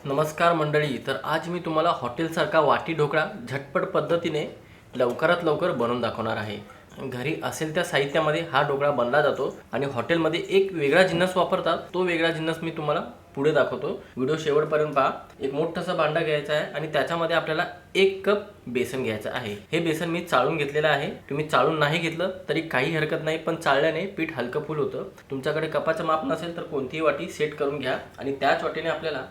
नमस्कार मंडळी. तर आज मी तुम्हाला हॉटेलसारखा वाटी ढोकळा झटपट पद्धतीने लवकरात लवकर बनवून दाखवणार आहे. घरी असेल त्या साहित्यामध्ये हा ढोकळा बनला जातो आणि हॉटेलमध्ये एक वेगळा जिन्नस वापरतात. तो वेगळा जिन्नस मी तुम्हाला पुढे दाखवतो. व्हिडिओ शेवटपर्यंत पहा. एक मोठंसं भांडं घ्यायचं आहे आणि त्याच्यामध्ये आपल्याला 1 कप बेसन घ्यायचं आहे. हे बेसन मी चाळून घेतलेलं आहे. तुम्ही चाळून नाही घेतलं तरी काही हरकत नाही, पण चाळल्याने पीठ हलकं फुल होतं. तुमच्याकडे कपाचं माप नसेल तर कोणतीही वाटी सेट करून घ्या आणि त्याच वाटीने आपल्याला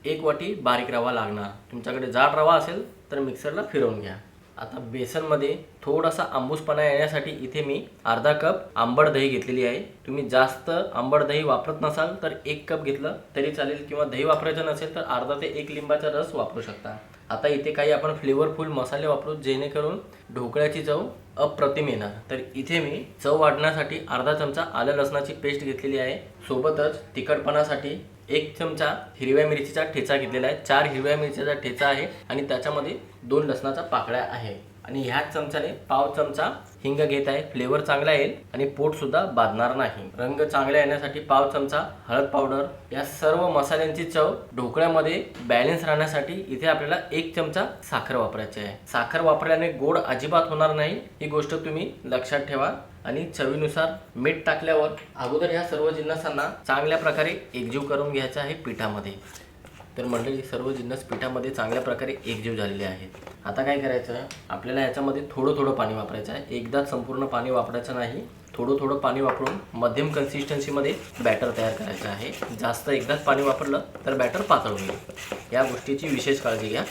1 वाटी बारीक रवा लागणार. तुमच्याकडे जाड रवा असेल तर मिक्सरला फिरवून घ्या. आता बेसनमध्ये थोडासा आंबूसपणा येण्यासाठी इथे मी अर्धा कप आंबट दही घेतलेली आहे. तुम्ही जास्त आंबट दही वापरत नसाल तर 1 कप घेतलं तरी चालेल, किंवा दही वापरायचं नसेल तर अर्धा ते 1 लिंबाचा रस वापरू शकता. आता इथे काही आपण फ्लेवरफुल मसाले वापरू जेणेकरून ढोकळ्याची चव अप्रतिम येणार. तर इथे मी चव वाढण्यासाठी अर्धा चमचा आलं लसणाची पेस्ट घेतलेली आहे. सोबतच तिखटपणासाठी 1 चमचा हिरव्या मिरचीचा ठेचा घेतलेला आहे. 4 हिरव्या मिरचीचा ठेचा आहे आणि त्याच्यामध्ये 2 लसणाच्या पाकळ्या आहे आणि ह्याच चमच्याने पाव चमचा हिंग घेत आहे. फ्लेवर चांगला येईल आणि पोट सुद्धा बाधणार नाही. रंग चांगला येण्यासाठी पाव चमचा हळद पावडर. या सर्व मसाल्यांची चव ढोकळ्यामध्ये बॅलन्स राहण्यासाठी इथे आपल्याला 1 चमचा साखर वापरायची आहे. साखर वापरल्याने गोड अजिबात होणार नाही, ही गोष्ट तुम्ही लक्षात ठेवा. आणि चवीनुसार मीठ टाकल्यावर अगोदर ह्या सर्व जिन्नसांना चांगल्या प्रकारे एकजीव करून घ्यायचं आहे पिठामध्ये. तर मंडळी, सर्व जिन्नस पिठामध्ये चांगल्या प्रकारे एकजीव झालेले आहेत. आता काय करायचं, आपल्याला ह्याच्यामध्ये थोडं पाणी वापरायचं आहे. एकदाच संपूर्ण पाणी वापरायचं नाही, थोडं पाणी वापरून मध्यम कन्सिस्टन्सीमध्ये बॅटर तयार करायचं आहे. जास्त एकदाच पाणी वापरलं तर बॅटर पातळ होईल. या गोष्टीची विशेष काळजी घ्या.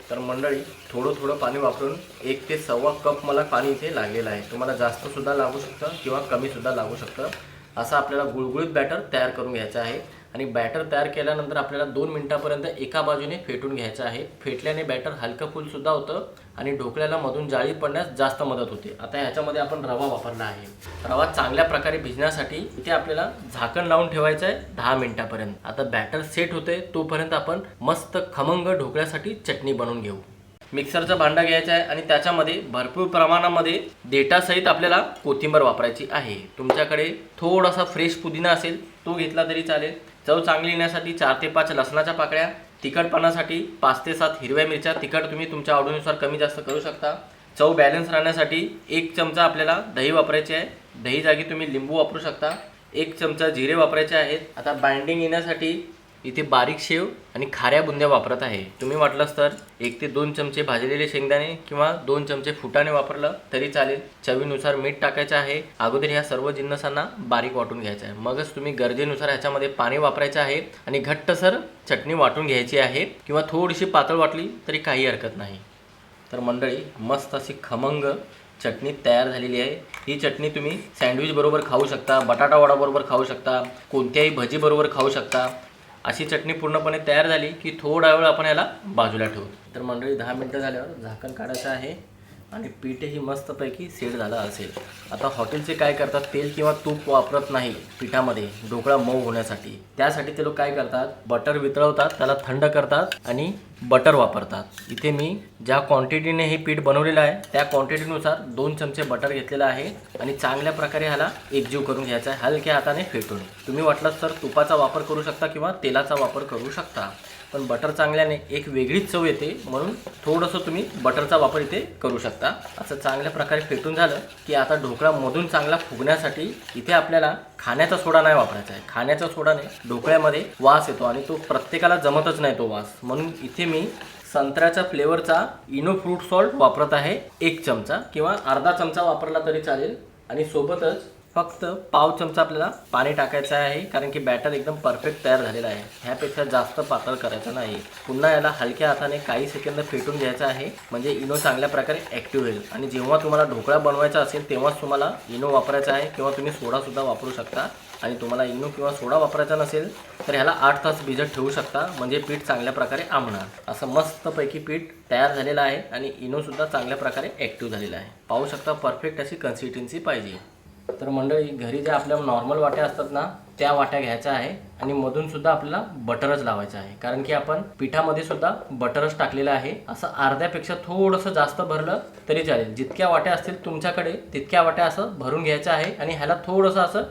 तर मंडळी, थोडं पाणी वापरून 1 ते सव्वा कप मला पाणी इथे लागलेलं आहे. तुम्हाला जास्त सुद्धा लागू शकतं किंवा कमी सुद्धा लागू शकतं. असं आपल्याला गुळगुळीत बॅटर तयार करून घ्यायचं आहे. आणि बॅटर तयार केल्यानंतर आपल्याला 2 मिनिटापर्यंत एका बाजूने फेटून घ्यायचं आहे. फेटल्याने बॅटर हलकं फुल सुद्धा होतं आणि ढोकळ्याला मधून जाळी पडण्यास जास्त मदत होते. आता ह्याच्यामध्ये आपण रवा वापरला आहे. रवा चांगल्या प्रकारे भिजण्यासाठी इथे आपल्याला झाकण लावून ठेवायचं आहे 10 मिनिटापर्यंत. आता बॅटर सेट होते तोपर्यंत आपण मस्त खमंग ढोकळ्यासाठी चटणी बनवून घेऊ. मिक्सरचा भांडा घ्यायचा आहे आणि त्याच्यामध्ये भरपूर प्रमाणामध्ये देठासहित आपल्याला कोथिंबीर वापरायची आहे. तुमच्याकडे थोडासा फ्रेश पुदिना असेल तो घेतला तरी चालेल. चव चांगली येण्यासाठी 4 ते 5 लसणाच्या पाकळ्या. तिखटपणासाठी 5 ते 7 हिरव्या मिरच्या. तिखट तुम्ही तुमच्या आवडीनुसार कमी जास्त करू शकता. चव बॅलन्स राहण्यासाठी 1 चमचा आपल्याला दही वापरायचे आहे. दही जागी तुम्ही लिंबू वापरू शकता. 1 चमचा जिरे वापरायचे आहेत. आता बाइंडिंग येण्यासाठी इथे बारीक शेव आणि खाऱ्या बुंद्या वापरत आहे. तुम्ही वाटलंच तर 1 ते 2 चमचे भाजलेले शेंगदाणे किंवा 2 चमचे फुटाणे वापरलं तरी चालेल. चवीनुसार मीठ टाकायचं आहे. अगोदर ह्या सर्व जिन्नसांना बारीक वाटून घ्यायचं आहे. मगच तुम्ही गरजेनुसार ह्याच्यामध्ये पाणी वापरायचं आहे आणि घट्टसर चटणी वाटून घ्यायची आहे, किंवा थोडीशी पातळ वाटली तरी काही हरकत नाही. तर मंडळी, मस्त अशी खमंग चटणी तयार झालेली आहे. ही चटणी तुम्ही सँडविच बरोबर खाऊ शकता, बटाटा वडा बरोबर खाऊ शकता, कोणत्याही भजी बरोबर खाऊ शकता. अशी चटणी पूर्णपणे तयार झाली की थोडा वेळ आपण याला बाजूला ठेवू. तर मंडळी, 10 मिनिटं झाल्यावर झाकण काढायचं आहे आणि पीठही मस्तपैकी सेट झालं असेल. आता हॉटेलचे काय करतात, तेल किंवा तूप वापरत नाही पिठामध्ये ढोकळा मऊ होण्यासाठी. त्यासाठी ते लोक काय करतात, बटर वितळवतात, त्याला थंड करतात आणि बटर वापरतात. इथे मी ज्या क्वांटिटीने हे पीठ बनवलेलं आहे त्या क्वांटिटीनुसार 2 चमचे बटर घेतलेलं आहे आणि चांगल्या प्रकारे ह्याला एकजीव करून घ्यायचा आहे, हलक्या हाताने फेटून. तुम्ही वाटलात तर तुपाचा वापर करू शकता किंवा तेलाचा वापर करू शकता, पण बटर चांगल्याने एक वेगळीच चव येते, म्हणून थोडंसं तुम्ही बटरचा वापर इथे करू शकता. असं चांगल्या प्रकारे फेटून झालं की आता ढोकळा मधून चांगला फुगण्यासाठी इथे आपल्याला खाण्याचा सोडा नाही वापरायचा आहे. खाण्याच्या सोडाने ढोकळ्यामध्ये वास येतो आणि तो प्रत्येकाला जमतच नाही तो वास. म्हणून इथे मी संत्र्याच्या फ्लेवरचा इनो फ्रूट सॉल्ट वापरत आहे. 1 चमचा किंवा अर्धा चमचा वापरला तरी चालेल. आणि सोबतच फक्त पाव चमचा आपल्याला पाणी टाकायचं आहे, कारण की बॅटर एकदम परफेक्ट तयार झालेला आहे. ह्यापेक्षा जास्त पातळ करायचं नाही. पुन्हा याला हलक्या हाताने काही सेकंद फेटून घ्यायचं आहे, म्हणजे इनो चांगल्या प्रकारे ॲक्टिव्ह होईल. आणि जेव्हा तुम्हाला ढोकळा बनवायचा असेल तेव्हाच तुम्हाला इनो वापरायचा आहे, किंवा तुम्ही सोडासुद्धा वापरू शकता. आणि तुम्हाला इनो किंवा सोडा वापरायचा नसेल तर ह्याला 8 तास भिजत ठेवू शकता, म्हणजे पीठ चांगल्या प्रकारे आंबणार. असं मस्तपैकी पीठ तयार झालेलं आहे आणि इनोसुद्धा चांगल्या प्रकारे ॲक्टिव्ह झालेला आहे. पाहू शकता, परफेक्ट अशी कन्सिस्टन्सी पाहिजे. तर मंडळी, घरी ज्या आपल्या नॉर्मल वाट्या असतात ना, त्या वाट्या घ्यायच्या आहे आणि मधून सुद्धा आपल्याला बटरच लावायचं आहे, कारण की आपण पिठामध्ये सुद्धा बटरच टाकलेलं आहे. असं अर्ध्यापेक्षा थोडंसं जास्त भरलं तरी चालेल. जितक्या वाट्या असतील तुमच्याकडे तितक्या वाट्या असं भरून घ्यायचं आहे आणि ह्याला थोडंसं असं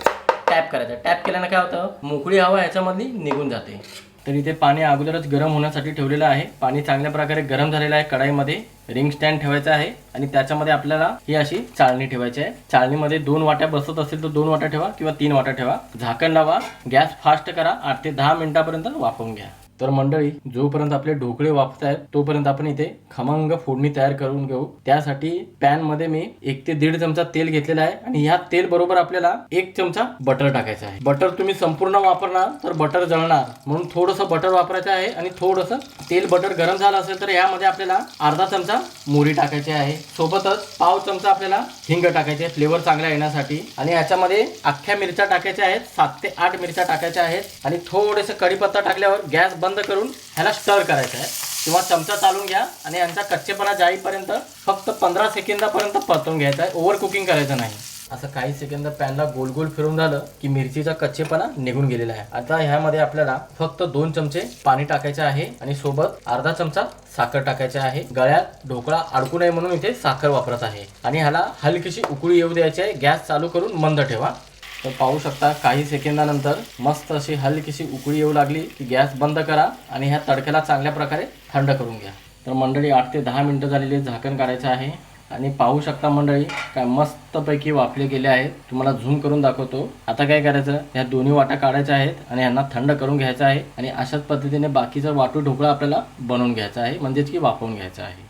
टॅप करायचं. टॅप केल्यानं काय होतं, मोकळी हवा ह्याच्यामधली निघून जाते. तर इथे पाणी अगोदरच गरम होण्यासाठी ठेवलेलं आहे. पाणी चांगल्या प्रकारे गरम झालेलं आहे. कढाईमध्ये रिंग स्टँड ठेवायचा आहे आणि त्याच्यामध्ये आपल्याला ही अशी चाळणी ठेवायची आहे. चाळणीमध्ये 2 वाट्या बसत असेल तर 2 वाट्या ठेवा किंवा 3 वाट्या ठेवा. झाकण लावा, गॅस फास्ट करा, 8 ते 10 मिनिटापर्यंत वाफवून घ्या. तर मंडळी, जोपर्यंत आपले ढोकळे वाफत आहेत तोपर्यंत आपण इथे खमंग फोडणी तयार करून घेऊ. त्यासाठी पॅन मध्ये मी 1 ते 1.5 चमचा तेल घेतलेला आहे आणि ह्या तेल बरोबर आपल्याला 1 चमचा बटर टाकायचं आहे. बटर तुम्ही संपूर्ण वापरणार तर बटर जळणार, म्हणून थोडंसं बटर वापरायचं आहे. आणि थोडंसं तेल बटर गरम झालं असेल तर यामध्ये आपल्याला अर्धा चमचा मोहरी टाकायची आहे. सोबतच पाव चमचा आपल्याला हिंग टाकायचे फ्लेवर चांगला येण्यासाठी. आणि याच्यामध्ये अख्ख्या मिरच्या टाकायच्या आहेत, 7 ते 8 मिरच्या टाकायच्या आहेत. आणि थोडेसे कढीपत्ता टाकल्यावर गॅस बंद करून ह्याला स्टर करायचं आहे किंवा चमचा चालून घ्या आणि यांचा कच्चेपणा जाईपर्यंत फक्त 15 सेकंदापर्यंत परतून घ्यायचं आहे. ओव्हर कुकिंग करायचं नाही. असं काही सेकंद पॅनला गोल गोल फिरून झालं की मिरचीचा कच्चेपणा निघून गेलेला आहे. आता ह्यामध्ये आपल्याला फक्त 2 चमचे पाणी टाकायचे आहे आणि सोबत अर्धा चमचा साखर टाकायची आहे. गळ्यात ढोकळा अडकू नये म्हणून इथे साखर वापरत आहे. आणि ह्याला हलकीशी उकळी येऊ द्यायची आहे. गॅस चालू करून मंद ठेवा. तर पाहू शकता काही सेकंदानंतर मस्त अशी हलकीशी उकळी येऊ लागली की गॅस बंद करा आणि ह्या तडक्याला चांगल्या प्रकारे थंड करून घ्या. तर मंडळी 8 ते 10 मिनिटं झालेली, झाकण काढायचं आहे आणि पाहू शकता मंडळी काय मस्तपैकी वाफले गेले आहेत. तुम्हाला झूम करून दाखवतो. आता काय करायचं, ह्या दोन्ही वाट्या काढायच्या आहेत आणि यांना थंड करून घ्यायचं आहे. आणि अशाच पद्धतीने बाकीचा वाटू ढोकळा आपल्याला बनवून घ्यायचा आहे, म्हणजेच की वाफवून घ्यायचा आहे.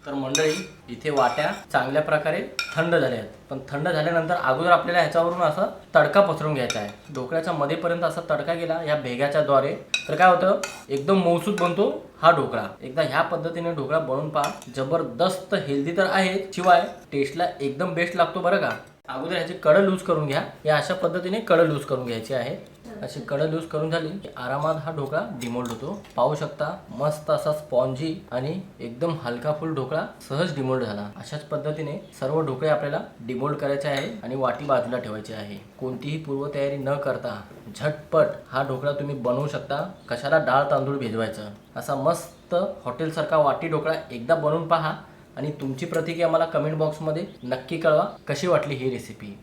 तर मंडळी, इथे वाट्या चांगल्या प्रकारे थंड झाल्या आहेत. पण थंड झाल्यानंतर अगोदर आपल्याला ह्याच्यावरून असा तडका पसरून घ्यायचा आहे. ढोकळ्याच्या मध्येपर्यंत असा तडका गेला या भेग्याच्या द्वारे तर काय होतं, एकदम मऊसूत बनतो हा ढोकळा. एकदा ह्या पद्धतीने ढोकळा बनवून पहा. जबरदस्त हेल्दी तर आहे, शिवाय टेस्टला एकदम बेस्ट लागतो बरं का. अगोदर ह्याची कडं लूज करून घ्या. या अशा पद्धतीने कडं लूज करून घ्यायची आहे. अशी कडं लूज करून झाली की आरामात हा ढोकळा डिमोल्ड होतो. पाहू शकता मस्त असा स्पॉन्जी आणि एकदम हलका फुल ढोकळा सहज डिमोल्ड झाला. अशाच पद्धतीने सर्व ढोकळे आपल्याला डिमोल्ड करायचे आहे आणि वाटी बाजूला ठेवायची आहे. कोणतीही पूर्वतयारी न करता झटपट हा ढोकळा तुम्ही बनवू शकता. कशाला डाळ तांदूळ भिजवायचं. असा मस्त हॉटेलसारखा वाटी ढोकळा एकदा बनवून पहा आणि तुमची प्रतिक्रिया मला कमेंट बॉक्समध्ये नक्की कळवा. कशी वाटली ही रेसिपी.